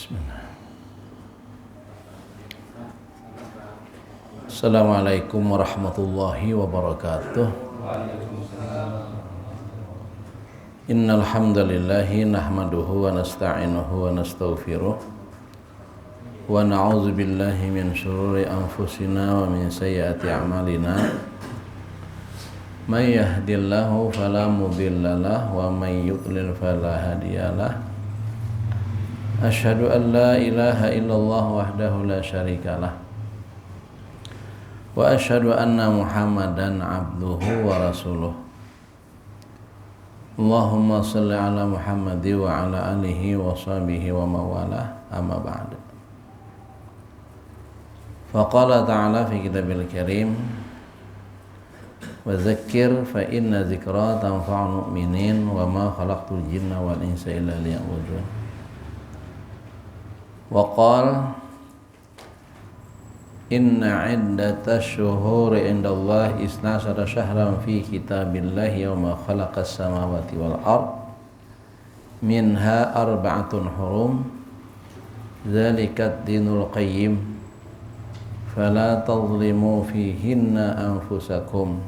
Bismillah. Assalamualaikum warahmatullahi wabarakatuh. Innal hamdalillahi nahmaduhu wa nasta'inuhu wa nastaghfiruh wa na'udzu billahi min shururi anfusina wa min sayyiati a'malina. May yahdihillahu fala mudhillalah wa may yudlil fala hadiyalah. Asyhadu an la ilaha illallah wahdahu la syarikalah wa asyhadu anna Muhammadan abduhu wa rasuluh. Allahumma shalli ala Muhammad wa ala alihi wa sahbihi wa mawalah, amma ba'd. Faqala ta'ala fi kitabil karim wa zakkir fa inna zikra tanfa'ul mu'minin wa ma khalaqtul jinna wal insa illa liya'budun. Wa qala inna iddatash syuhuri indallahi isnasara syahran fi kitabillahi yawma khalaqas samawati wal ard minha arba'atun hurum dzalikat dinul qayyim fala tadhlimu fihinna anfusakum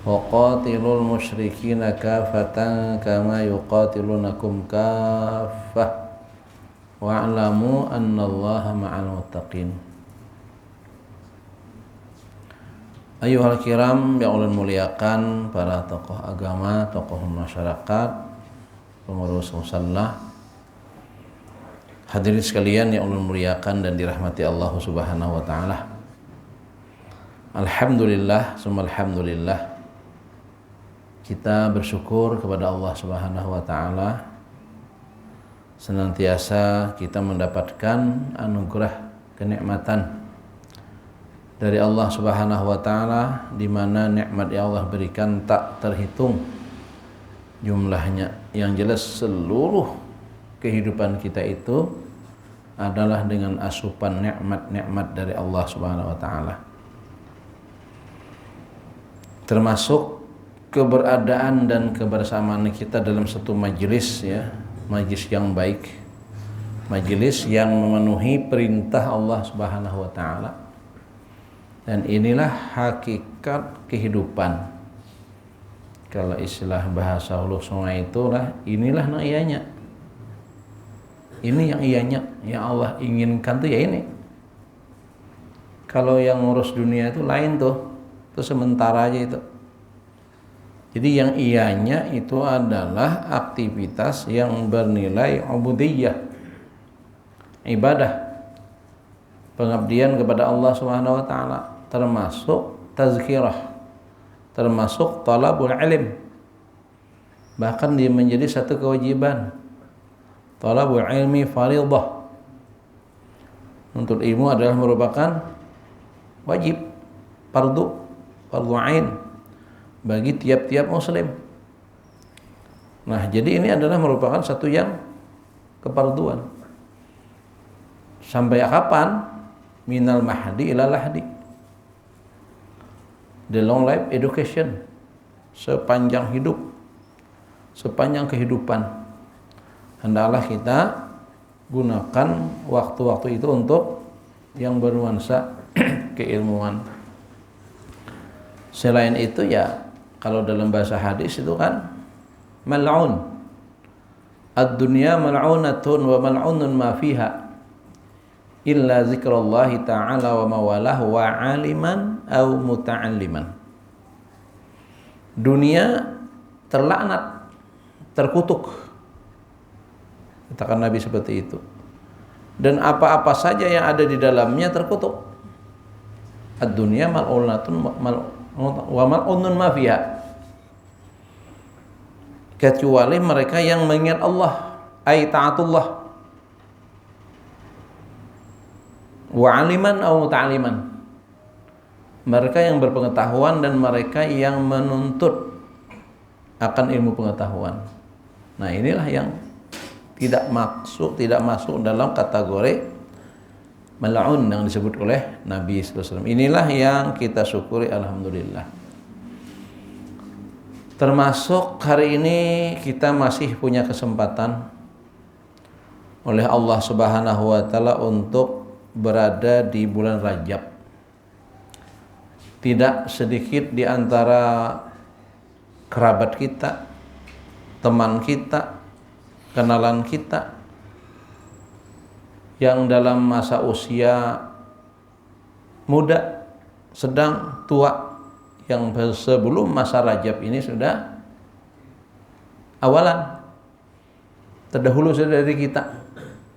wa qatilul musyrikina kafatan kama yuqatilunakum kaffah wa'lamu annallaha ma'al muttaqin. Ayyuhal kiram yang ulun muliakan para tokoh agama, tokoh masyarakat, pengurus musalla, hadirin sekalian yang ulun muliakan dan dirahmati Allah Subhanahu wa taala. Alhamdulillah, summa alhamdulillah. Kita bersyukur kepada Allah Subhanahu wa taala. Senantiasa kita mendapatkan anugerah kenikmatan dari Allah Subhanahu wa taala, di mana nikmat yang Allah berikan tak terhitung jumlahnya. Yang jelas seluruh kehidupan kita itu adalah dengan asupan nikmat-nikmat dari Allah Subhanahu wa taala. Termasuk keberadaan dan kebersamaan kita dalam satu majelis, ya, majelis yang baik, majelis yang memenuhi perintah Allah Subhanahu wa taala. Dan inilah hakikat kehidupan. Kalau istilah bahasa Hulu Sungai itulah, inilah yang ianya. Ini yang ianya, yang Allah inginkan tuh ya ini. Kalau yang ngurus dunia itu lain tuh, itu sementara aja itu. Jadi yang ianya itu adalah aktivitas yang bernilai ubudiyah, ibadah, pengabdian kepada Allah Subhanahu wa taala, termasuk tazkirah, termasuk talabul ilm. Bahkan dia menjadi satu kewajiban. Talabul ilmi fardhah. Menuntut ilmu adalah merupakan wajib, fardu ain bagi tiap-tiap muslim. Nah, jadi ini adalah merupakan satu yang keparduan. Sampai kapan? Minal mahdi ila lahdi. The long life education. Sepanjang hidup, sepanjang kehidupan, hendaklah kita gunakan waktu-waktu itu untuk yang bernuansa keilmuan. Selain itu ya, kalau dalam bahasa hadis itu kan mal'un. Ad-dunya mal'unatun wa mal'unun ma fiha illa zikrallahi ta'ala wa mawalahu wa aliman au muta'alliman. Dunia terlaknat, terkutuk. Katakan Nabi seperti itu. Dan apa-apa saja yang ada di dalamnya terkutuk. Ad-dunya mal'unatun wa mal'unun ma fiha, kecuali mereka yang mengingat Allah, ay ta'atullah, wa aliman au muta'aliman, mereka yang berpengetahuan dan mereka yang menuntut akan ilmu pengetahuan. Nah, inilah yang tidak masuk dalam kategori mal'un yang disebut oleh Nabi SAW. Inilah yang kita syukuri, alhamdulillah. Termasuk hari ini kita masih punya kesempatan oleh Allah Subhanahu wa taala untuk berada di bulan Rajab. Tidak sedikit di antara kerabat kita, teman kita, kenalan kita yang dalam masa usia muda, sedang, tua, yang sebelum masa Rajab ini sudah awalan terdahulu sudah dari kita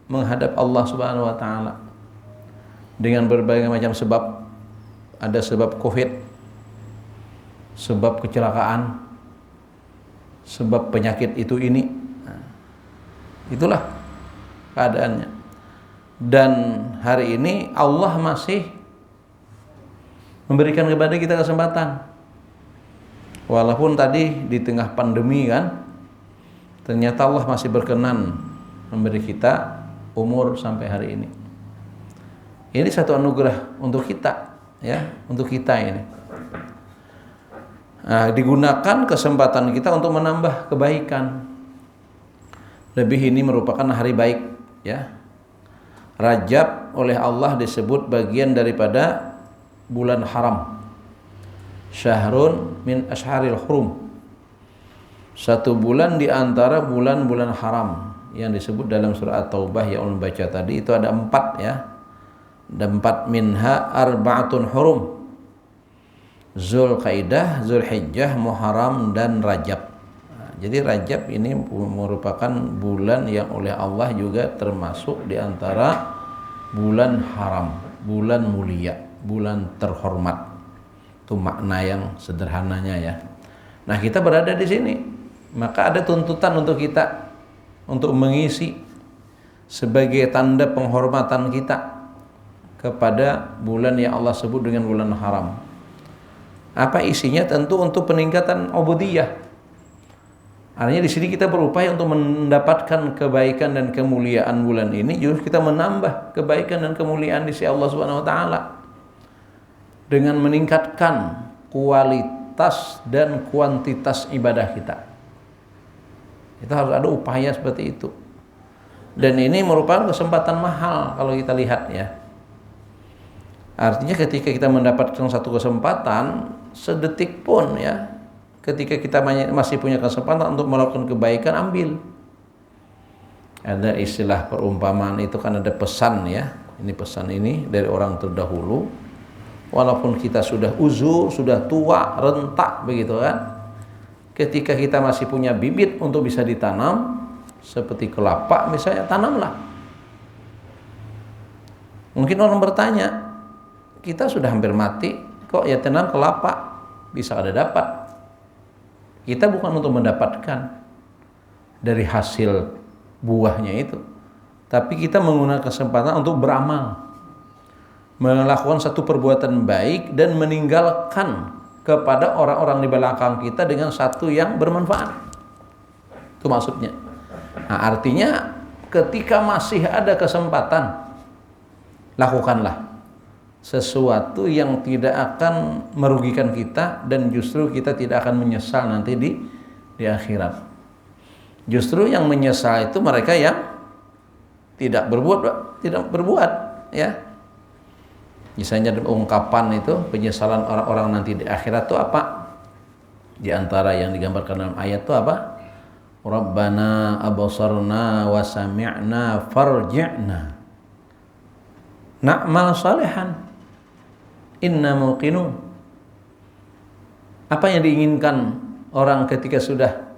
menghadap Allah Subhanahu wa taala dengan berbagai macam sebab. Ada sebab Covid, sebab kecelakaan, sebab penyakit itu ini. Nah, itulah keadaannya. Dan hari ini Allah masih memberikan kepada kita kesempatan. Walaupun tadi di tengah pandemi kan, ternyata Allah masih berkenan memberi kita umur sampai hari ini. Ini satu anugerah untuk kita, ya, untuk kita ini. Nah, digunakan kesempatan kita untuk menambah kebaikan. Lebih ini merupakan hari baik, ya. Rajab oleh Allah disebut bagian daripada bulan haram. Syahrun min asharil hurum. Satu bulan di antara bulan-bulan haram yang disebut dalam surah At-Taubah yang ulun baca tadi, itu ada 4, ya. Ada 4, minha arba'atun hurum. Zulqaidah, Zulhijjah, Muharram dan Rajab. Nah, jadi Rajab ini merupakan bulan yang oleh Allah juga termasuk di antara bulan haram, bulan mulia, bulan terhormat. Itu makna yang sederhananya, ya. Nah, kita berada di sini, maka ada tuntutan untuk kita untuk mengisi sebagai tanda penghormatan kita kepada bulan yang Allah sebut dengan bulan haram. Apa isinya? Tentu untuk peningkatan ubudiyah. Artinya di sini kita berupaya untuk mendapatkan kebaikan dan kemuliaan bulan ini, justru kita menambah kebaikan dan kemuliaan di sisi Allah Subhanahu wa taala dengan meningkatkan kualitas dan kuantitas ibadah kita. Itu harus ada upaya seperti itu. Dan ini merupakan kesempatan mahal kalau kita lihat, ya. Artinya ketika kita mendapatkan satu kesempatan sedetik pun, ya, ketika kita masih punya kesempatan untuk melakukan kebaikan, ambil. Ada istilah perumpamaan itu kan, ada pesan, ya. Ini pesan ini dari orang terdahulu. Walaupun kita sudah uzur, sudah tua, rentak begitu kan. Ketika kita masih punya bibit untuk bisa ditanam, seperti kelapa misalnya, tanamlah. Mungkin orang bertanya, kita sudah hampir mati, kok ya tanam kelapa bisa ada dapat? Kita bukan untuk mendapatkan dari hasil buahnya itu, tapi kita menggunakan kesempatan untuk beramal, melakukan satu perbuatan baik dan meninggalkan kepada orang-orang di belakang kita dengan satu yang bermanfaat. Itu maksudnya. Nah, artinya ketika masih ada kesempatan, lakukanlah sesuatu yang tidak akan merugikan kita dan justru kita tidak akan menyesal nanti di akhirat. Justru yang menyesal itu mereka yang tidak berbuat, ya. Misalnya ungkapan itu penyesalan orang-orang nanti di akhirat itu apa? Di antara yang digambarkan dalam ayat itu apa? Rabbana absarna wa sami'na farji'na na'mal salihan inna muqinun. Apa yang diinginkan orang ketika sudah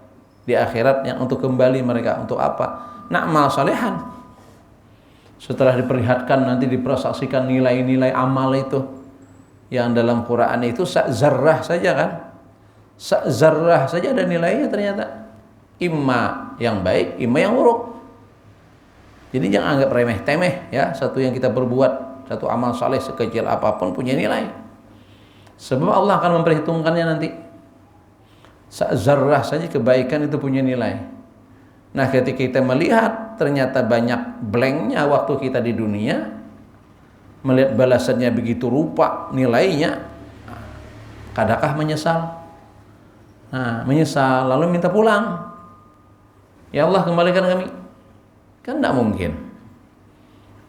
di akhirat, yang untuk kembali mereka untuk apa? Na'mal salihan. Setelah diperlihatkan nanti dipersaksikan nilai-nilai amal itu yang dalam Quran itu sak-zarrah saja kan, sak-zarrah saja ada nilainya ternyata, imma yang baik, imma yang buruk. Jadi jangan anggap remeh-temeh, ya, satu yang kita berbuat, satu amal saleh sekecil apapun punya nilai. Sebab Allah akan memperhitungkannya nanti. Sak-zarrah saja kebaikan itu punya nilai. Nah, ketika kita melihat ternyata banyak blanknya waktu kita di dunia, melihat balasannya begitu rupa nilainya, kadangkah menyesal. Nah, menyesal lalu minta pulang. Ya Allah, kembalikan kami. Kan tidak mungkin.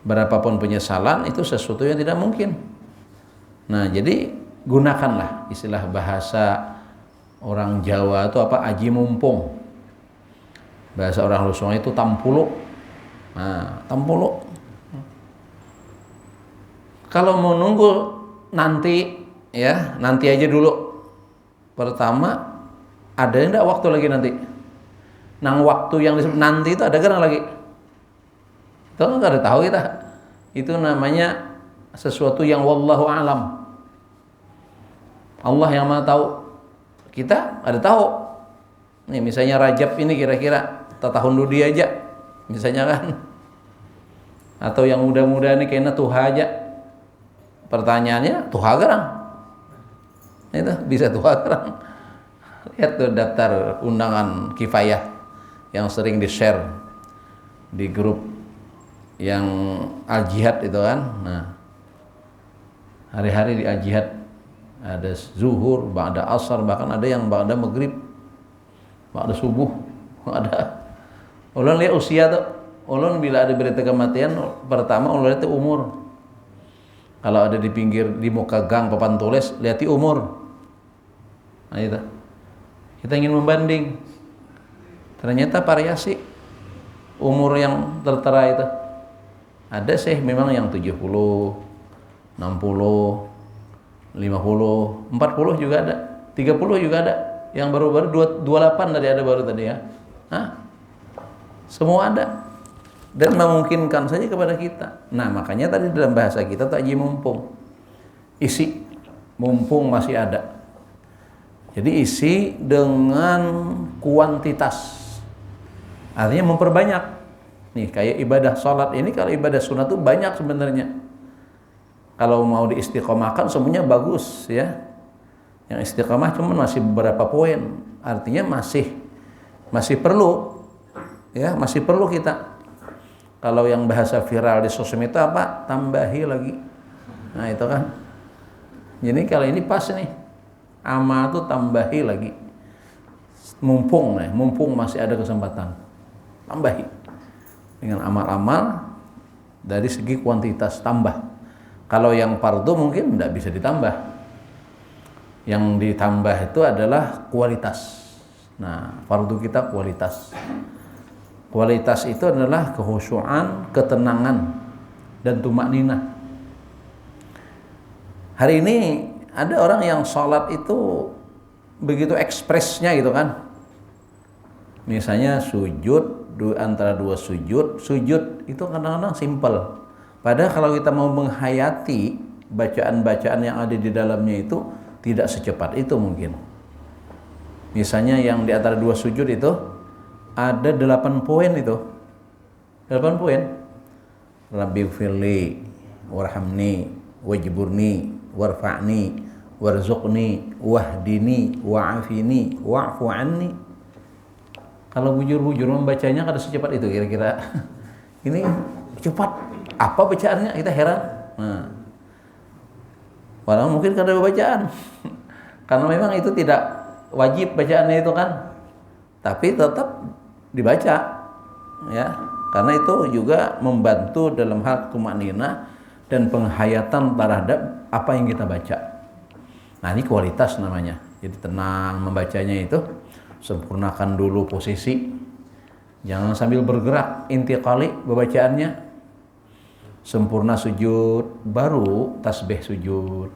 Berapapun penyesalan itu sesuatu yang tidak mungkin. Nah, jadi gunakanlah istilah bahasa orang Jawa itu apa? Aji mumpung. Bahasa orang Lusung itu tampuluk. Nah, tampuluk. Kalau mau nunggu nanti, ya nanti aja dulu. Pertama, ada enggak waktu lagi nanti? Nang waktu yang disebut nanti itu ada gerang lagi? Itu nggak ada tahu kita. Itu namanya sesuatu yang wallahu alam. Allah yang maha tahu. Kita ada tahu. Nih misalnya Rajab ini kira-kira tahun dulu dia aja, misalnya kan. Atau yang muda-muda ini kayaknya tuha aja. Pertanyaannya tuha gerang. Itu bisa tuha gerang. Lihat tuh daftar undangan kifayah yang sering di-share di grup yang al-jihad itu kan. Nah, hari-hari di al-jihad ada zuhur, ba'da asar, bahkan ada yang ba'da maghrib, ba'da subuh, ada. Ulun lihat usia tuh. Ulun bila ada berita kematian, pertama ulun lihat umur. Kalau ada di pinggir, di muka gang papan tulis, lihati umur. Nah itu. Kita ingin membanding. Ternyata variasi umur yang tertera itu. Ada sih memang yang 70, 60, 50, 40 juga ada. 30 juga ada. Yang baru-baru 28 tadi ada baru tadi ya. Hah? Semua ada. Dan memungkinkan saja kepada kita. Nah makanya tadi dalam bahasa kita aji mumpung, isi mumpung masih ada. Jadi isi dengan kuantitas, artinya memperbanyak. Nih kayak ibadah sholat ini, kalau ibadah sunat itu banyak sebenarnya. Kalau mau diistiqomahkan semuanya bagus ya. Yang istiqomah cuma masih beberapa poin, artinya masih perlu ya, masih perlu kita. Kalau yang bahasa viral di sosmed itu apa? Tambahi lagi. Nah itu kan. Jadi kalau ini pas nih. Amal itu tambahi lagi. Mumpung masih ada kesempatan. Tambahi. Dengan amal-amal dari segi kuantitas tambah. Kalau yang fardu mungkin tidak bisa ditambah. Yang ditambah itu adalah kualitas. Nah, fardu kita kualitas. Kualitas itu adalah kehusyuan, ketenangan, dan tumakninah. Hari ini ada orang yang sholat itu begitu ekspresnya gitu kan. Misalnya sujud, antara dua sujud itu kadang-kadang simpel. Padahal kalau kita mau menghayati bacaan-bacaan yang ada di dalamnya itu tidak secepat itu mungkin. Misalnya yang di antara dua sujud itu ada 8 poin itu. 8 poin. Rabbighfirli warhamni wajburni warfa'ni warzuqni wahdini wa'afini wa'fu anni. Kalau bujur-bujur membacanya kada secepat itu kira-kira. Ini cepat. Apa bacaannya? Kita heran. Nah. Padahal mungkin kada bacaan. Karena memang itu tidak wajib bacaannya itu kan. Tapi tetap dibaca ya, karena itu juga membantu dalam hal tumakninah dan penghayatan terhadap apa yang kita baca. Nah ini kualitas namanya. Jadi tenang membacanya itu, sempurnakan dulu posisi, jangan sambil bergerak intiqali bacaannya. Sempurna sujud, baru tasbih sujud.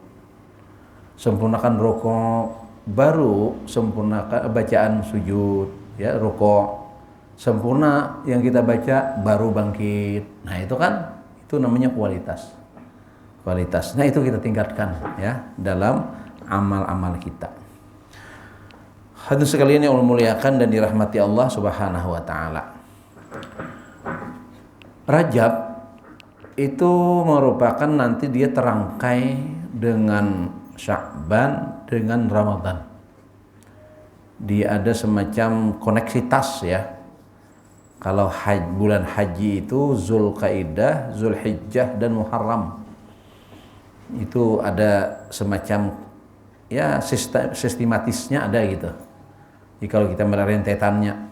Sempurnakan rukuk, baru sempurnakan bacaan sujud ya, rukuk. Sempurna yang kita baca baru bangkit. Nah itu kan, itu namanya kualitas. Kualitas. Nah itu kita tingkatkan ya dalam amal-amal kita. Hadirin sekalian yang Allah muliakan dan dirahmati Allah Subhanahu wa taala. Rajab itu merupakan nanti dia terangkai dengan Sya'ban dengan Ramadan. Dia ada semacam koneksitas ya. Kalau bulan haji itu Zulqaidah, Zulhijjah dan Muharram. Itu ada semacam ya sistematisnya ada gitu. Jadi kalau kita melihat rentetannya,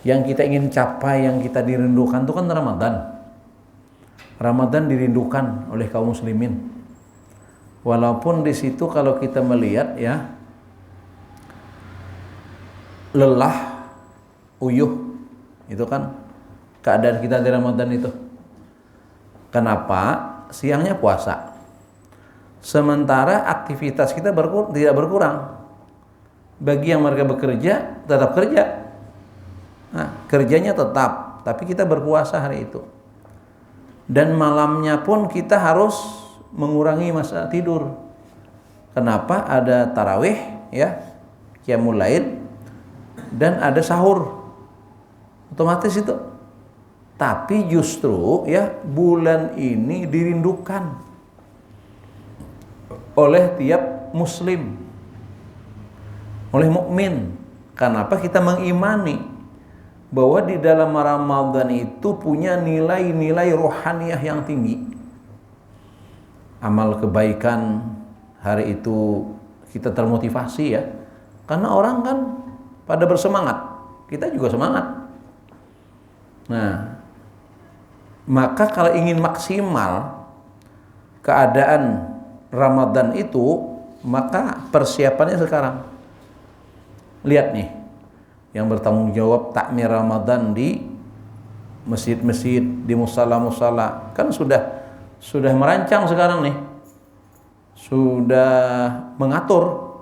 yang kita ingin capai, yang kita dirindukan itu kan Ramadan. Ramadan dirindukan oleh kaum muslimin. Walaupun di situ kalau kita melihat ya, lelah, uyuh, itu kan keadaan kita di Ramadan itu. Kenapa? Siangnya puasa. Sementara aktivitas kita tidak berkurang. Bagi yang mereka bekerja, tetap kerja. Nah, kerjanya tetap, tapi kita berpuasa hari itu. Dan malamnya pun kita harus mengurangi masa tidur. Kenapa? Ada tarawih, ya, qiyamul lail, dan ada sahur. Otomatis itu. Tapi justru ya bulan ini dirindukan oleh tiap muslim, oleh mukmin. Kenapa? Kita mengimani bahwa di dalam Ramadan itu punya nilai-nilai rohaniyah yang tinggi. Amal kebaikan hari itu kita termotivasi ya. Karena orang kan pada bersemangat, kita juga semangat. Nah, maka kalau ingin maksimal keadaan Ramadan itu, maka persiapannya sekarang. Lihat nih, yang bertanggung jawab takmir Ramadan di masjid-masjid, di musala-musala, kan sudah merancang sekarang nih. Sudah mengatur.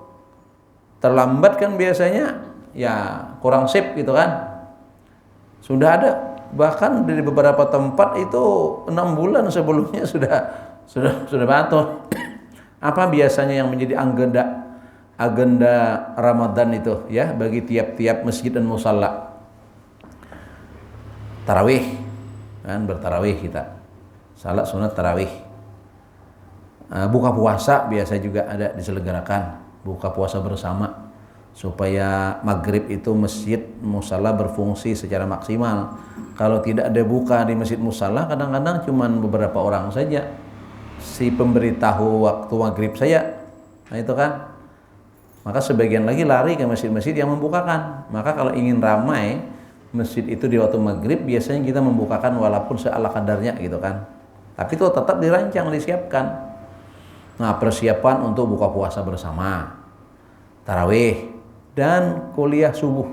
Terlambat kan biasanya ya kurang sip gitu kan. Sudah ada, bahkan di beberapa tempat itu 6 bulan sebelumnya sudah atur. Apa biasanya yang menjadi agenda Ramadan itu ya bagi tiap-tiap masjid dan musalla? Tarawih, kan bertarawih kita, salat sunat tarawih. Buka puasa biasa juga ada diselenggarakan, buka puasa bersama supaya maghrib itu masjid musalla berfungsi secara maksimal. Kalau tidak ada buka di masjid musalla, kadang-kadang cuman beberapa orang saja si pemberitahu waktu maghrib saya. Nah itu kan, maka sebagian lagi lari ke masjid-masjid yang membukakan. Maka kalau ingin ramai masjid itu di waktu maghrib, biasanya kita membukakan walaupun seala kadarnya gitu kan. Tapi itu tetap dirancang, disiapkan. Nah, persiapan untuk buka puasa bersama, tarawih, dan kuliah subuh.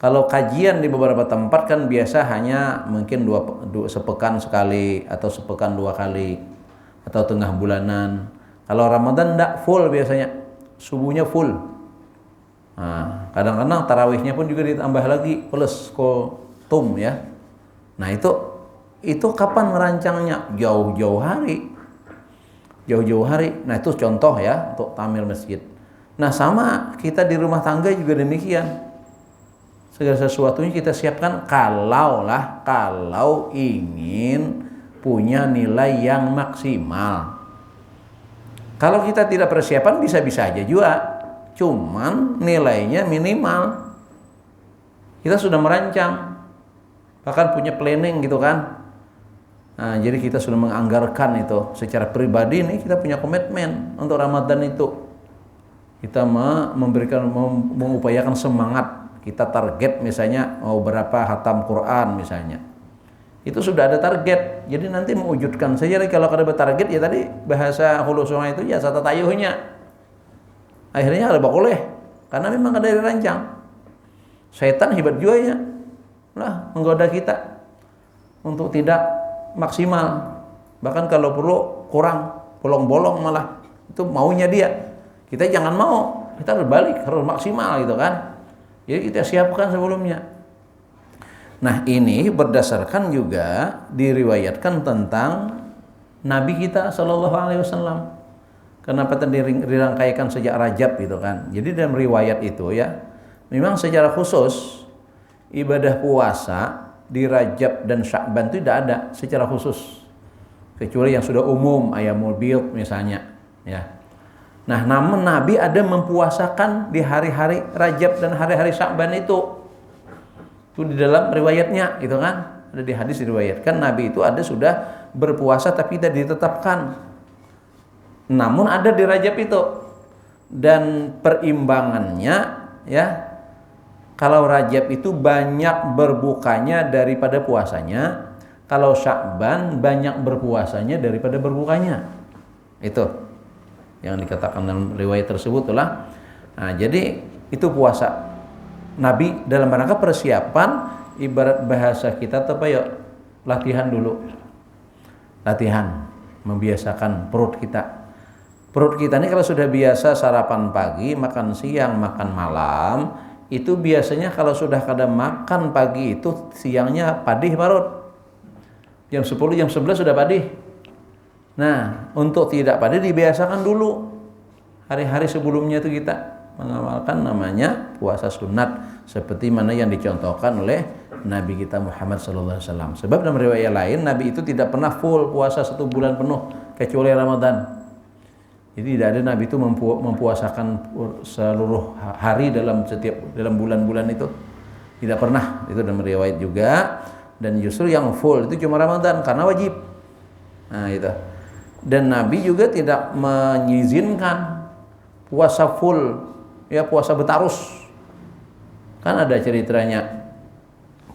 Kalau kajian di beberapa tempat kan biasa hanya mungkin sepekan sekali atau sepekan 2 kali atau tengah bulanan. Kalau Ramadan enggak full biasanya, subuhnya full. Nah, kadang-kadang tarawihnya pun juga ditambah lagi plus kotum ya. Nah itu kapan merancangnya? Jauh-jauh hari. Nah itu contoh ya untuk tamir masjid. Nah sama kita di rumah tangga juga demikian. Segala sesuatunya kita siapkan kalau ingin punya nilai yang maksimal. Kalau kita tidak persiapan bisa-bisa aja juga, cuman nilainya minimal. Kita sudah merancang, bahkan punya planning gitu kan. Nah, jadi kita sudah menganggarkan itu secara pribadi nih, kita punya komitmen untuk Ramadan itu. Kita mengupayakan semangat. Kita target misalnya mau berapa hatam Quran misalnya. Itu sudah ada target. Jadi nanti mewujudkan saja kalau ada target ya tadi bahasa hulu sungai itu ya sata tayuhnya. Akhirnya ada boleh karena memang ada dirancang. Setan hebat juga ya. Lah menggoda kita untuk tidak maksimal. Bahkan kalau perlu kurang, bolong-bolong malah. Itu maunya dia. Kita jangan mau, kita berbalik, harus maksimal gitu kan. Jadi kita siapkan sebelumnya. Nah ini berdasarkan juga diriwayatkan tentang Nabi kita SAW. Kenapa tadi dirangkaikan sejak Rajab gitu kan. Jadi dalam riwayat itu ya, memang secara khusus ibadah puasa di Rajab dan Sya'ban itu tidak ada secara khusus. Kecuali yang sudah umum, Ayyamul Bid misalnya ya. Nah, namun Nabi ada mempuasakan di hari-hari Rajab dan hari-hari Sya'ban itu. Itu di dalam riwayatnya gitu kan. Ada di hadis diriwayatkan Nabi itu ada sudah berpuasa tapi tidak ditetapkan. Namun ada di Rajab itu. Dan perimbangannya ya, Kalau Rajab itu banyak berbukanya daripada puasanya. Kalau Sya'ban banyak berpuasanya daripada berbukanya. Itu yang dikatakan dalam riwayat tersebut lah. Nah, jadi itu puasa Nabi dalam rangka persiapan, ibarat bahasa kita apa ya, latihan dulu. Latihan membiasakan perut kita. Perut kita ini kalau sudah biasa sarapan pagi, makan siang, makan malam, itu biasanya kalau sudah kada makan pagi itu siangnya padih perut. Jam 10, jam 11 sudah padih. Nah, untuk tidak padih dibiasakan dulu. Hari-hari sebelumnya itu kita mengamalkan namanya puasa sunat seperti mana yang dicontohkan oleh Nabi kita Muhammad SAW. Sebab dalam riwayat lain Nabi itu tidak pernah full puasa 1 bulan penuh kecuali Ramadan. Jadi tidak ada Nabi itu mempuasakan seluruh hari dalam bulan-bulan itu. Tidak pernah. Itu dalam riwayat juga. Dan justru yang full itu cuma Ramadan karena wajib. Nah, itu. Dan Nabi juga tidak mengizinkan puasa full, ya puasa betarus. Kan ada ceritanya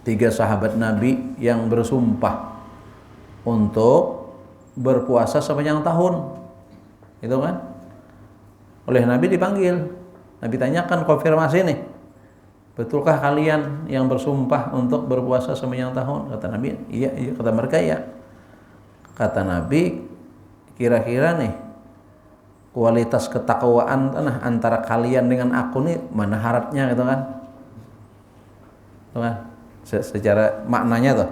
3 sahabat Nabi yang bersumpah untuk berpuasa sepanjang tahun. Itu kan? Oleh Nabi dipanggil. Nabi tanyakan, konfirmasi nih. Betulkah kalian yang bersumpah untuk berpuasa sepanjang tahun? Kata Nabi, iya. Kata mereka, iya. Kata Nabi, kira-kira nih kualitas ketakwaan antara kalian dengan aku nih mana harapnya gitu kan? Tuh kan? Secara maknanya tuh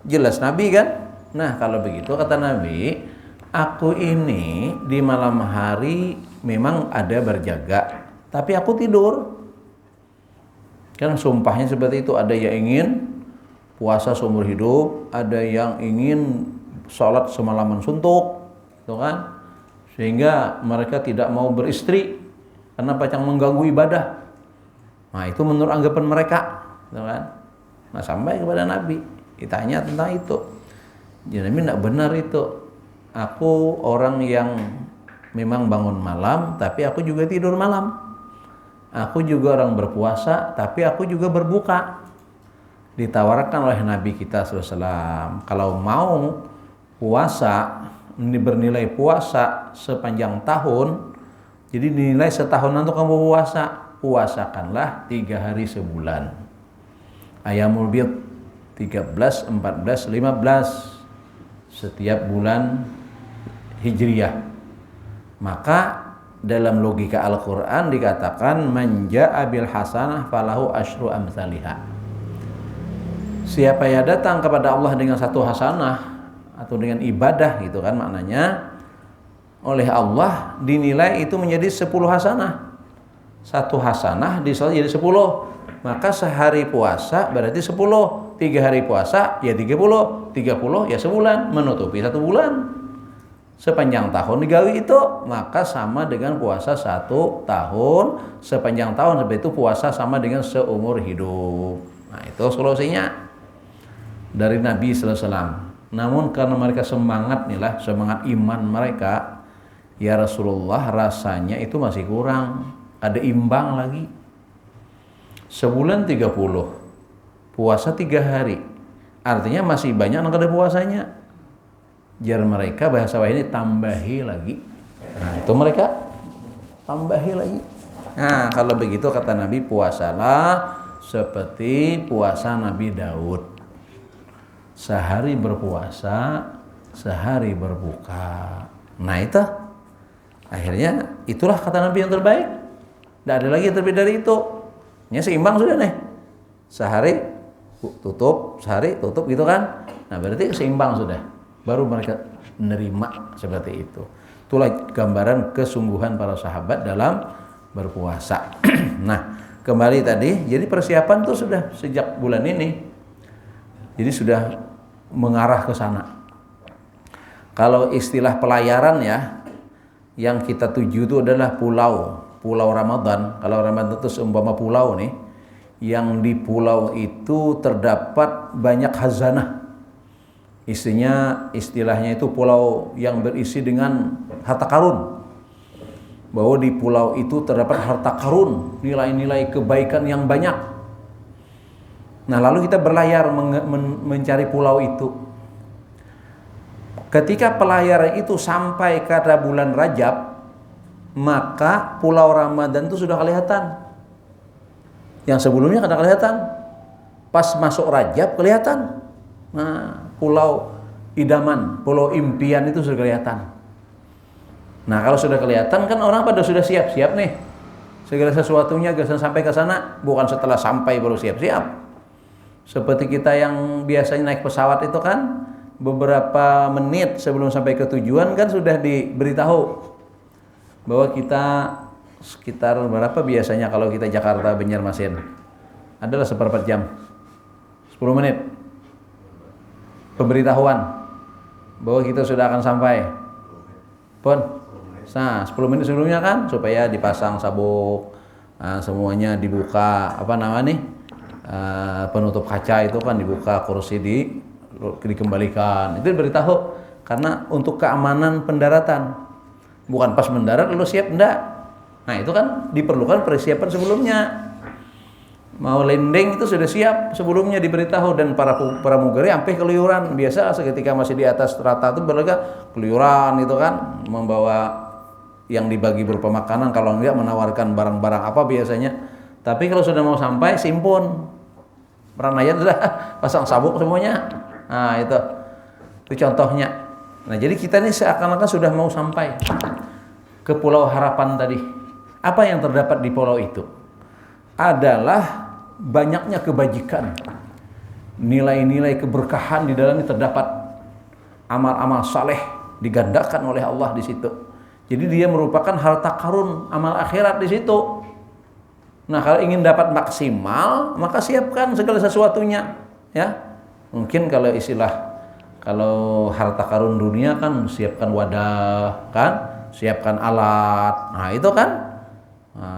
jelas Nabi kan? Nah, kalau begitu kata Nabi, aku ini di malam hari memang ada berjaga, tapi aku tidur. Kan sumpahnya seperti itu, ada yang ingin puasa seumur hidup, ada yang ingin sholat semalaman suntuk, gitu kan? Sehingga mereka tidak mau beristri karena pacang mengganggu ibadah. Nah, itu menurut anggapan mereka, gitu kan? Nah, sampai kepada Nabi ditanya tentang itu. Ya, Nabi tidak benar itu. Aku orang yang memang bangun malam, tapi aku juga tidur malam. Aku juga orang berpuasa, tapi aku juga berbuka. Ditawarkan oleh Nabi kita SAW, kalau mau puasa, bernilai puasa sepanjang tahun, jadi dinilai setahunan untuk kamu puasa, puasakanlah 3 hari sebulan. Ayamul Bid 13, 14, 15 setiap bulan Hijriyah. Maka dalam logika Al-Quran dikatakan man ja'a bil hasanah falahu asyru amsalihha. Siapa yang datang kepada Allah dengan 1 hasanah atau dengan ibadah gitu kan maknanya, oleh Allah dinilai itu menjadi 10 hasanah. 1 hasanah disolati jadi 10. Maka sehari puasa berarti 10, 3 hari puasa ya 30, 30 ya sebulan, menutupi 1 bulan. Sepanjang tahun digawi itu, maka sama dengan puasa 1 tahun. Sepanjang tahun seperti itu puasa sama dengan seumur hidup. Nah, itu solusinya dari Nabi SAW. Namun karena mereka semangat nih lah, semangat iman mereka, ya Rasulullah rasanya itu masih kurang. Ada imbang lagi. Sebulan 30, puasa 3 hari. Artinya masih banyak yang ada puasanya. Jar mereka bahasa ini tambahi lagi. Nah, itu mereka tambahi lagi. Nah, kalau begitu kata Nabi, puasalah seperti puasa Nabi Daud. Sehari berpuasa, sehari berbuka. Nah, itu akhirnya itulah kata Nabi yang terbaik. Tidak ada lagi yang terbaik dari itu. Ini seimbang sudah nih. Sehari tutup, sehari tutup gitu kan. Nah, berarti seimbang sudah. Baru mereka menerima seperti itu. Itulah gambaran kesungguhan para sahabat dalam berpuasa. Nah, kembali tadi, jadi persiapan tuh sudah sejak bulan ini. Jadi sudah mengarah ke sana. Kalau istilah pelayaran ya, yang kita tuju itu adalah pulau Ramadan. Kalau Ramadan itu seumpama pulau nih, yang di pulau itu terdapat banyak khazanah. Istilahnya itu pulau yang berisi dengan harta karun. Bahwa di pulau itu terdapat harta karun, nilai-nilai kebaikan yang banyak. Nah, lalu kita berlayar mencari pulau itu. Ketika pelayaran itu sampai pada bulan Rajab, maka pulau Ramadan itu sudah kelihatan. Yang sebelumnya kada kelihatan. Pas masuk Rajab kelihatan. Nah, pulau idaman, pulau impian itu sudah kelihatan. Nah, kalau sudah kelihatan kan orang pada sudah siap-siap nih. Segala sesuatunya gak sampai ke sana, bukan setelah sampai baru siap-siap. Seperti kita yang biasanya naik pesawat itu kan beberapa menit sebelum sampai ke tujuan kan sudah diberitahu bahwa kita sekitar berapa biasanya kalau kita Jakarta Banjarmasin adalah seperempat jam, 10 menit pemberitahuan bahwa kita sudah akan sampai. Pun, nah 10 menit sebelumnya kan supaya dipasang sabuk, semuanya dibuka penutup kaca itu kan dibuka, kursi dikembalikan. Itu diberitahu karena untuk keamanan pendaratan. Bukan pas mendarat lalu siap, enggak. Nah, itu kan diperlukan persiapan sebelumnya. Mau landing itu sudah siap sebelumnya diberitahu, dan para pramugari sampai keluyuran. Biasa seketika masih di atas rata itu mereka keluyuran itu kan, membawa yang dibagi berupa makanan, kalau enggak menawarkan barang-barang apa biasanya. Tapi kalau sudah mau sampai simpun. Peranaya sudah pasang sabuk semuanya. Nah, itu contohnya. Nah, jadi kita ini seakan-akan sudah mau sampai ke Pulau Harapan tadi. Apa yang terdapat di pulau itu? Adalah banyaknya kebajikan. Nilai-nilai keberkahan di dalamnya terdapat. Amal-amal saleh digandakan oleh Allah di situ. Jadi dia merupakan harta karun amal akhirat di situ. Nah, kalau ingin dapat maksimal, maka siapkan segala sesuatunya, ya. Mungkin kalau harta karun dunia kan siapkan wadah, kan, siapkan alat. Nah, itu kan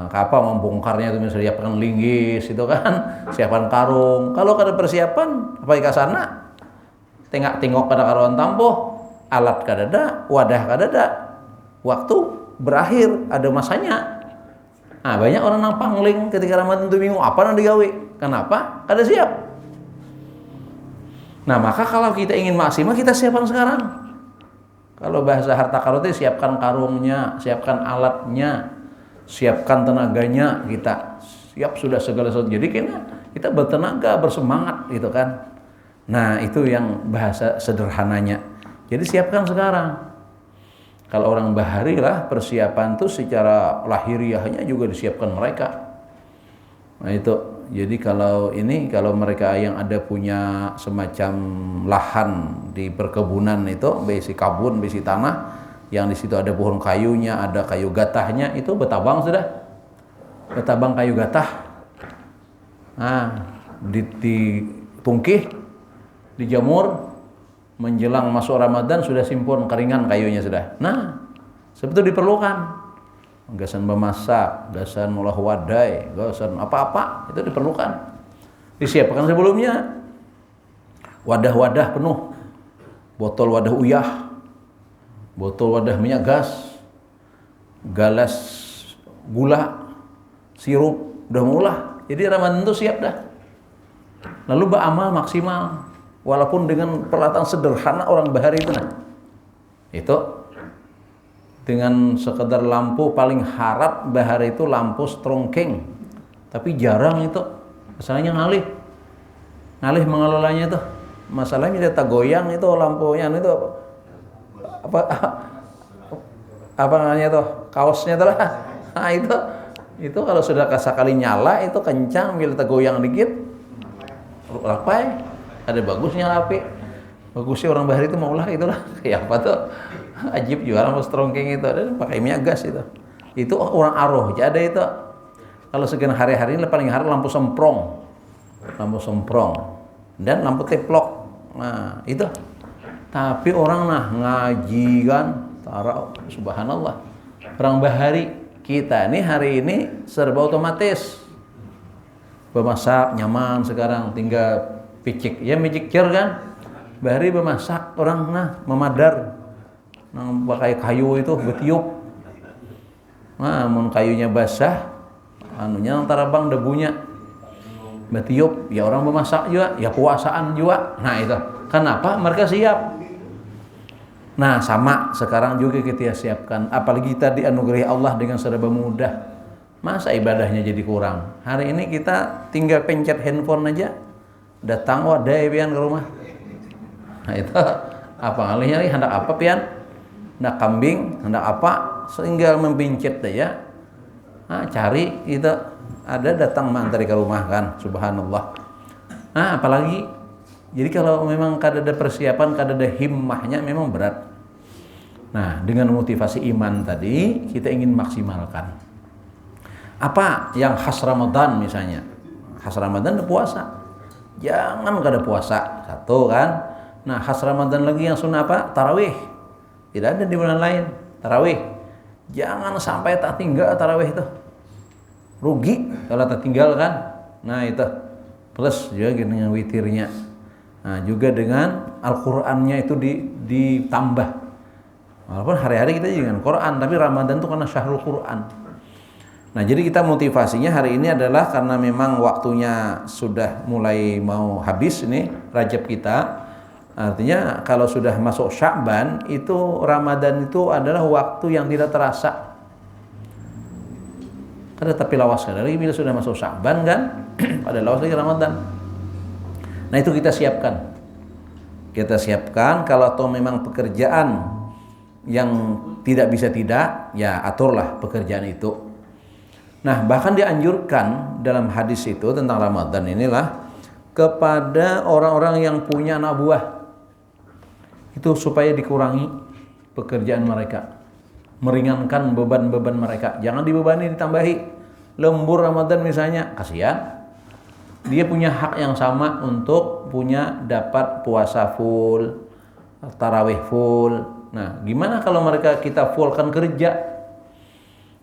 kapal membongkarnya itu misalnya siapkan linggis itu kan, siapkan karung. Kalau ada persiapan, apa ke sana? Tengok kada karuan tampuh, alat kada ada, wadah kada ada. Waktu berakhir, ada masanya. Nah, banyak orang nang pangling ketika Ramadan itu bingung apa nang digawe. Kenapa? Kada siap. Nah, maka kalau kita ingin maksimal, kita siapkan sekarang. Kalau bahasa harta karun itu siapkan karungnya, siapkan alatnya, siapkan tenaganya, kita siap sudah segala sesuatu. Jadi kita bertenaga, bersemangat gitu kan. Nah, itu yang bahasa sederhananya. Jadi siapkan sekarang. Kalau orang bahari lah, persiapan itu secara lahiriahnya juga disiapkan mereka. Nah, itu. Jadi kalau mereka yang ada punya semacam lahan di perkebunan itu, besi kabun, besi tanah, yang di situ ada pohon kayunya, ada kayu gatahnya, itu betabang sudah. Betabang kayu gatah. Nah, ditungkih, dijamur, menjelang masuk Ramadan sudah simpun keringan kayunya sudah. Nah, sebetulnya diperlukan. Gasan memasak, gasan ngolah wadai, gasan apa-apa itu diperlukan. Disiapkan sebelumnya. Wadah-wadah penuh. Botol wadah uyah, botol wadah minyak gas, galas gula, sirup, udah mulai. Jadi Ramadan itu siap dah. Lalu beramal maksimal. Walaupun dengan peralatan sederhana orang bahari itu nah. Itu dengan sekedar lampu paling harap bahari itu lampu strongking. Tapi jarang itu. Masalahnya ngalih mengelolanya itu. Masalahnya dia tak goyang itu lampunya itu apa namanya itu? Kaosnya itu lah. Nah, itu kalau sudah sekali nyala itu kencang, bila tak goyang dikit lapai. Ada bagusnya api. Bagusnya orang bahari itu maulah itulah. Kayak apa tuh? Ajib juga lampu strongking itu. Ada pakai minyak gas itu. Itu orang aroh aja ada itu. Kalau sekian hari-hari ini paling harap lampu semprong. Lampu semprong dan lampu teplok. Nah, itu. Tapi orang ngaji kan, taruh subhanallah. Orang bahari kita nih hari ini serba otomatis. Bemasak nyaman sekarang, tinggal picik, ya micikir kan. Bahari bemasak orang memadar. Pakai kayu itu betiup. Nah, mun kayunya basah, anunya antara bang debunya. Betiup, ya orang memasak juga, ya puasaan juga. Nah itu, kenapa? Mereka siap. Nah sama sekarang juga kita siapkan. Apalagi kita dianugerahi Allah dengan serba mudah. Masa ibadahnya jadi kurang? Hari ini kita tinggal pencet handphone aja, datang wadai pian ke rumah. Nah itu, apa ngalihnya lagi? Hendak apa pian? Hendak kambing, hendak apa? Tinggal mempencet aja. Nah cari itu. Ada datang mantri ke rumah kan, subhanallah. Nah apalagi, jadi kalau memang kada ada persiapan, kada ada himmahnya memang berat. Nah dengan motivasi iman tadi kita ingin maksimalkan. Apa yang khas Ramadan misalnya? Khas Ramadan ada puasa. Jangan kada puasa, satu kan. Nah khas Ramadan lagi yang sunnah apa? Tarawih. Tidak ada di bulan lain, tarawih. Jangan sampai tak tinggal tarawih itu. Rugi kalau tertinggal kan. Nah itu plus juga dengan witirnya. Nah juga dengan Al-Qur'annya itu ditambah. Walaupun hari-hari kita dengan Quran, tapi Ramadan itu karena syahrul Quran. Nah jadi kita motivasinya hari ini adalah karena memang waktunya sudah mulai mau habis ini Rajab kita. Artinya kalau sudah masuk Sya'ban itu Ramadan itu adalah waktu yang tidak terasa. Kada tapi lawas kan. Lagi bila sudah masuk Sya'ban kan, pada lawas lagi Ramadan. Nah itu kita siapkan. Kita siapkan kalau toh memang pekerjaan yang tidak bisa tidak, ya aturlah pekerjaan itu. Nah bahkan dianjurkan dalam hadis itu tentang Ramadan inilah kepada orang-orang yang punya anak buah itu supaya dikurangi pekerjaan mereka. Meringankan beban-beban mereka. Jangan dibebani, ditambahi. Lembur Ramadan misalnya, kasihan. Dia punya hak yang sama untuk punya dapat puasa full, tarawih full. Nah, gimana kalau mereka kita fullkan kerja?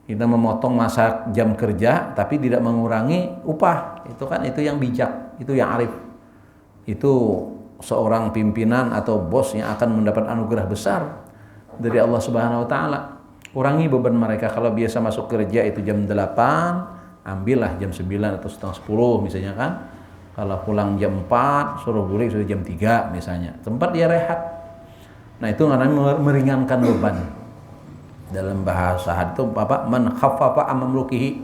Kita memotong masa jam kerja, tapi tidak mengurangi upah. Itu kan itu yang bijak, itu yang arif. Itu seorang pimpinan atau bos yang akan mendapat anugerah besar dari Allah Subhanahu Wa Taala. Kurangi beban mereka. Kalau biasa masuk kerja itu jam 8, ambillah jam 9 atau setengah 10 misalnya kan. Kalau pulang jam 4, suruh balik sudah jam 3 misalnya. Tempat dia rehat. Nah itu namanya meringankan beban. Dalam bahasa hadis itu apa? Man khaffafa amamlukihi.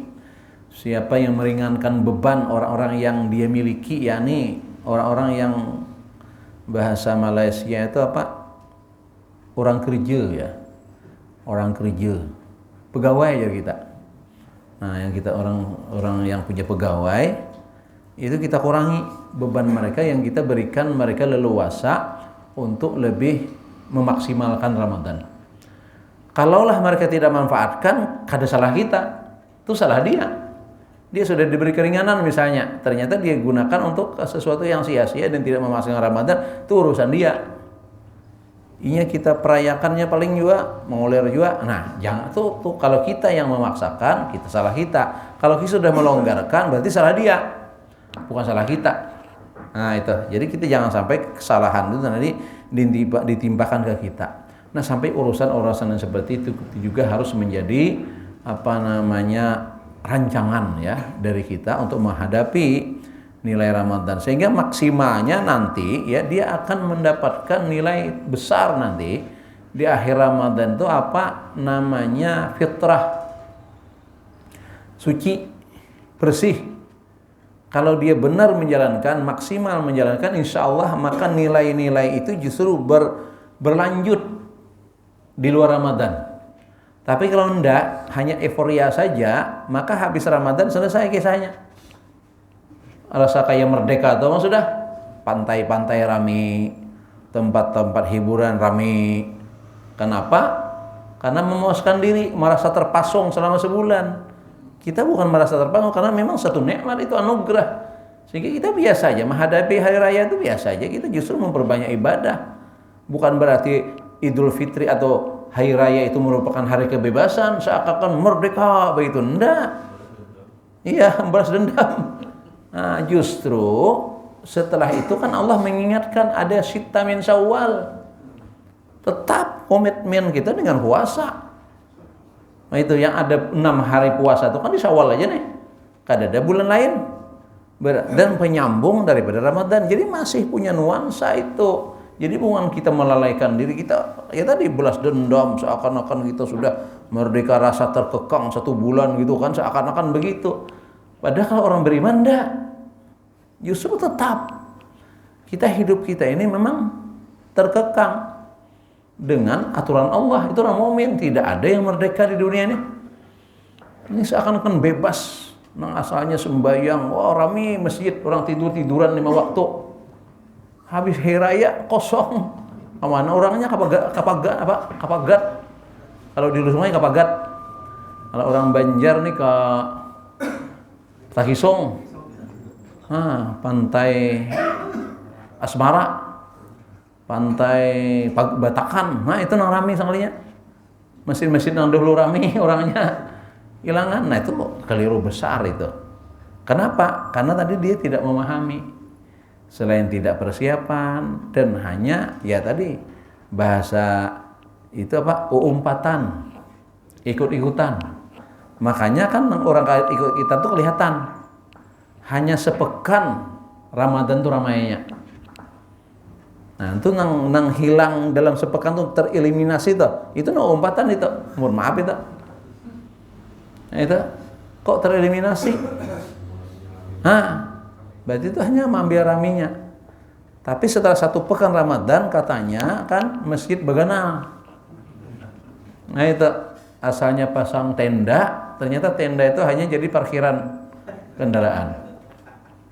Siapa yang meringankan beban orang-orang yang dia miliki, yakni orang-orang yang bahasa Malaysia itu apa? Orang kerja ya. Orang kerja, pegawai ya kita. Nah, yang kita orang yang punya pegawai itu kita kurangi beban mereka, yang kita berikan mereka leluasa untuk lebih memaksimalkan Ramadan. Kalaulah mereka tidak manfaatkan, kada salah kita, itu salah dia. Dia sudah diberi keringanan misalnya, ternyata dia gunakan untuk sesuatu yang sia-sia dan tidak memaksimalkan Ramadan, itu urusan dia. Ini kita perayakannya paling juga mengulir juga. Nah, jangan tuh kalau kita yang memaksakan, kita salah kita. Kalau kita sudah melonggarkan, berarti salah dia, bukan salah kita. Nah itu. Jadi kita jangan sampai kesalahan itu nanti ditimpakan ke kita. Nah sampai urusan-urusan yang seperti itu juga harus menjadi rancangan ya dari kita untuk menghadapi nilai Ramadan, sehingga maksimalnya nanti ya dia akan mendapatkan nilai besar nanti di akhir Ramadan itu fitrah suci bersih. Kalau dia benar menjalankan, maksimal menjalankan, insya Allah maka nilai-nilai itu justru berlanjut di luar Ramadan. Tapi kalau enggak, hanya euforia saja, maka habis Ramadan selesai kisahnya. Rasa kayak merdeka atau sudah pantai-pantai rame, tempat-tempat hiburan rame. Kenapa? Karena memuaskan diri, merasa terpasung selama sebulan. Kita bukan merasa terpasung karena memang satu nikmat itu anugerah. Sehingga kita biasa aja menghadapi hari raya itu biasa aja. Kita justru memperbanyak ibadah. Bukan berarti Idul Fitri atau hari raya itu merupakan hari kebebasan, seakan-akan merdeka begitu. Enggak. Iya, balas dendam. Nah, justru setelah itu kan Allah mengingatkan ada Sitta min Syawal. Tetap komitmen kita dengan puasa. Nah itu yang ada 6 hari puasa itu kan di Syawal aja nih. Kada ada bulan lain. dan penyambung daripada Ramadan. Jadi masih punya nuansa itu. Jadi bukan kita melalaikan diri kita, ya tadi belas dendam seakan-akan kita sudah merdeka, rasa terkekang 1 bulan gitu kan, seakan-akan begitu. Padahal kalau orang beriman enggak. Justru tetap hidup kita ini memang terkekang dengan aturan Allah. Itu orang mukmin, tidak ada yang merdeka di dunia ini. Ini seakan-akan bebas. Nang asalnya sembahyang, wah rame masjid, orang tiduran 5 waktu. Habis hari raya kosong. Mana orangnya kapagat. Kalau di Sungai kapagat. Kalau orang Banjar nih ke Takisong. Pantai Asmara. Pantai Batakan. Nah, itu nang rame sanglinya. Masjid-masjid nang dulu rame orangnya hilangan. Nah, itu keliru besar itu. Kenapa? Karena tadi dia tidak memahami. Selain tidak persiapan dan hanya ya tadi bahasa itu umpatan, ikut-ikutan. Makanya kan orang ikut kita tuh kelihatan hanya sepekan Ramadan tuh ramainya. Nah itu nang hilang dalam sepekan tuh tereliminasi tuh. Itu umpatan itu. Mohon maaf itu. Nah, itu kok tereliminasi? Berarti itu hanya ambil raminya. Tapi setelah 1 pekan Ramadan katanya kan masjid beganal. Nah itu asalnya pasang tenda, ternyata tenda itu hanya jadi parkiran kendaraan.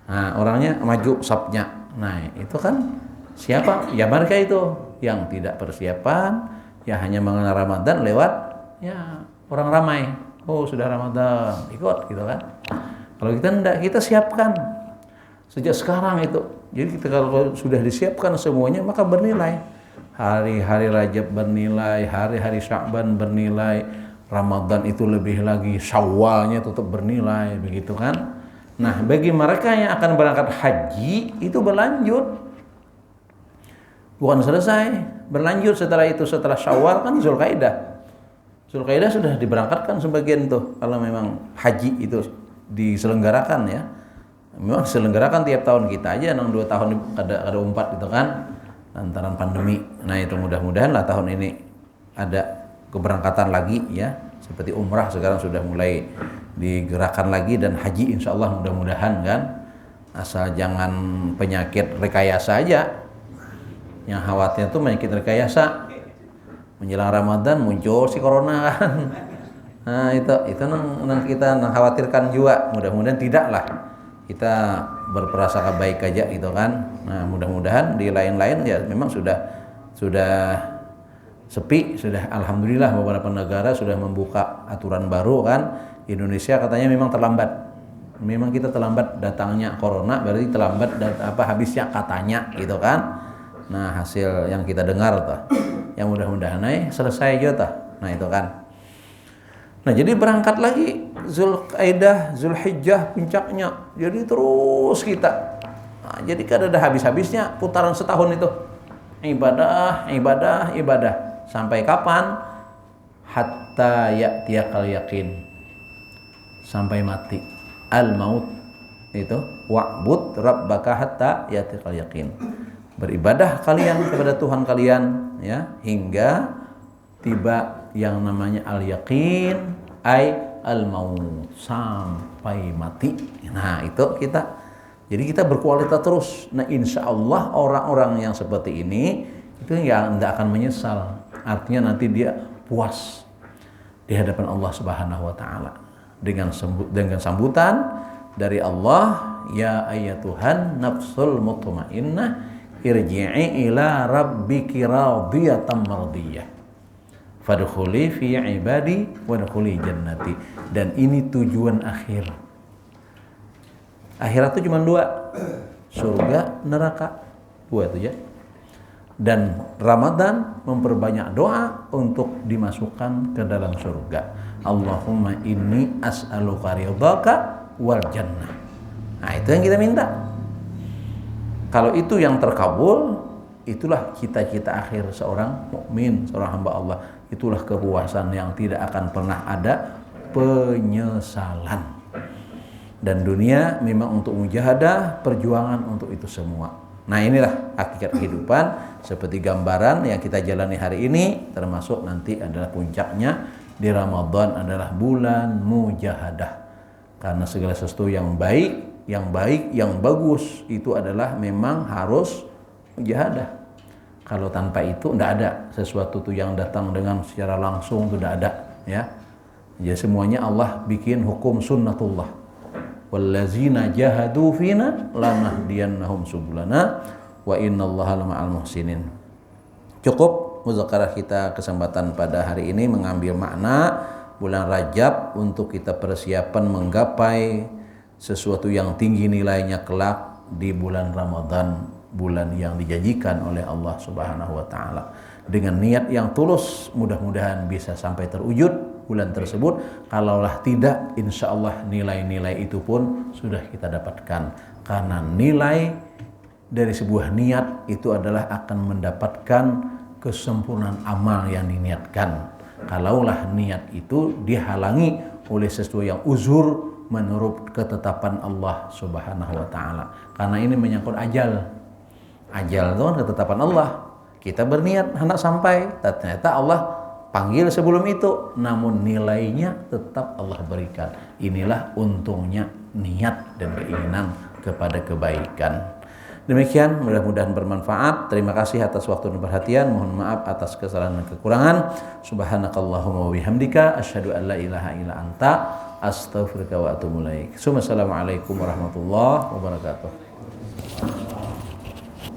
Nah orangnya maju sapnya. Nah itu kan siapa? Ya mereka itu yang tidak persiapan, yang hanya mengenal Ramadan lewat ya orang ramai. Oh sudah Ramadan, ikut gitu kan. Kalau kita enggak, kita siapkan sejak sekarang itu. Jadi kita kalau sudah disiapkan semuanya maka bernilai. Hari-hari Rajab bernilai, hari-hari Sya'ban bernilai, Ramadan itu lebih lagi, Syawalnya tetap bernilai, begitu kan? Nah, bagi mereka yang akan berangkat haji itu berlanjut. Bukan selesai, berlanjut setelah itu, setelah Syawal kan Zulkaidah. Zulkaidah sudah diberangkatkan sebagian tuh kalau memang haji itu diselenggarakan ya. Memang diselenggarakan tiap tahun kita aja, 2 tahun ada 4 gitu kan, lantaran pandemi. Nah itu mudah-mudahan lah tahun ini ada keberangkatan lagi ya, seperti umrah sekarang sudah mulai digerakkan lagi dan haji insya Allah mudah-mudahan kan, asal jangan penyakit rekayasa aja. Yang khawatir tuh penyakit rekayasa, menjelang Ramadan muncul si corona kan. Nah itu yang kita khawatirkan juga, mudah-mudahan tidak lah. Kita berprasangka baik aja gitu kan. Nah mudah-mudahan di lain-lain ya memang sudah sepi, sudah alhamdulillah beberapa negara sudah membuka aturan baru kan. Indonesia katanya memang terlambat. Memang kita terlambat datangnya corona, berarti terlambat habisnya katanya gitu kan. Nah hasil yang kita dengar tuh, yang mudah-mudahan selesai aja tuh. Nah itu kan. Nah jadi berangkat lagi Zulkaidah, Zulhijjah puncaknya. Jadi terus kita. Nah, jadi kan ada habis-habisnya putaran setahun itu. Ibadah. Sampai kapan? Hatta ya'tiyakal yakin. Sampai mati. Al-maut itu wa'bud rabbaka hatta ya'tiyakal yakin. Beribadah kalian kepada Tuhan kalian ya hingga tiba yang namanya al-yaqin ay al-maut, sampai mati. Nah itu kita, jadi kita berkualitas terus. Nah insya Allah orang-orang yang seperti ini itu yang tidak akan menyesal. Artinya nanti dia puas di hadapan Allah Subhanahu Wa Taala dengan sambutan dari Allah, ya ayyatuhan nafsul mutmainnah irji'i ila rabbiki radiyatan mardiyah fadkhuli fi ibadi wadkhuli jannati. Dan ini tujuan akhir. Akhirat itu cuma 2, surga, neraka, 2 itu ya. Dan Ramadan memperbanyak doa untuk dimasukkan ke dalam surga. Allahumma inni as'aluka ridhaka wal jannah. Nah itu yang kita minta. Kalau itu yang terkabul, itulah cita-cita akhir seorang mukmin, seorang hamba Allah. Itulah kepuasan yang tidak akan pernah ada penyesalan. Dan dunia memang untuk mujahadah, perjuangan untuk itu semua. Nah inilah hakikat kehidupan seperti gambaran yang kita jalani hari ini, termasuk nanti adalah puncaknya di Ramadan adalah bulan mujahadah. Karena segala sesuatu yang baik, yang bagus itu adalah memang harus mujahadah. Kalau tanpa itu tidak ada sesuatu itu yang datang dengan secara langsung, itu tidak ada, ya. Jadi semuanya Allah bikin hukum sunnatullah. Wallazina jahadu fina lanahdiyannahum subulana wa innallaha lama'al muhsinin. Cukup muzakarah kita kesempatan pada hari ini mengambil makna bulan Rajab untuk kita persiapan menggapai sesuatu yang tinggi nilainya kelak di bulan Ramadan, bulan yang dijanjikan oleh Allah Subhanahu wa taala. Dengan niat yang tulus mudah-mudahan bisa sampai terwujud bulan tersebut. Kalaulah tidak, insya Allah nilai-nilai itu pun sudah kita dapatkan. Karena nilai dari sebuah niat itu adalah akan mendapatkan kesempurnaan amal yang diniatkan. Kalaulah niat itu dihalangi oleh sesuatu yang uzur menurut ketetapan Allah Subhanahu wa taala. Karena ini menyangkut ajal. Ajal itu kan ketetapan Allah. Kita berniat hendak sampai, ternyata Allah panggil sebelum itu, namun nilainya tetap Allah berikan. Inilah untungnya niat dan keinginan kepada kebaikan. Demikian, mudah-mudahan bermanfaat. Terima kasih atas waktu dan perhatian. Mohon maaf atas kesalahan dan kekurangan. Subhanakallahumma wa bihamdika asyhadu an la ilaha illa anta astaghfiruka wa atubu ilaik. Assalamualaikum warahmatullahi wabarakatuh.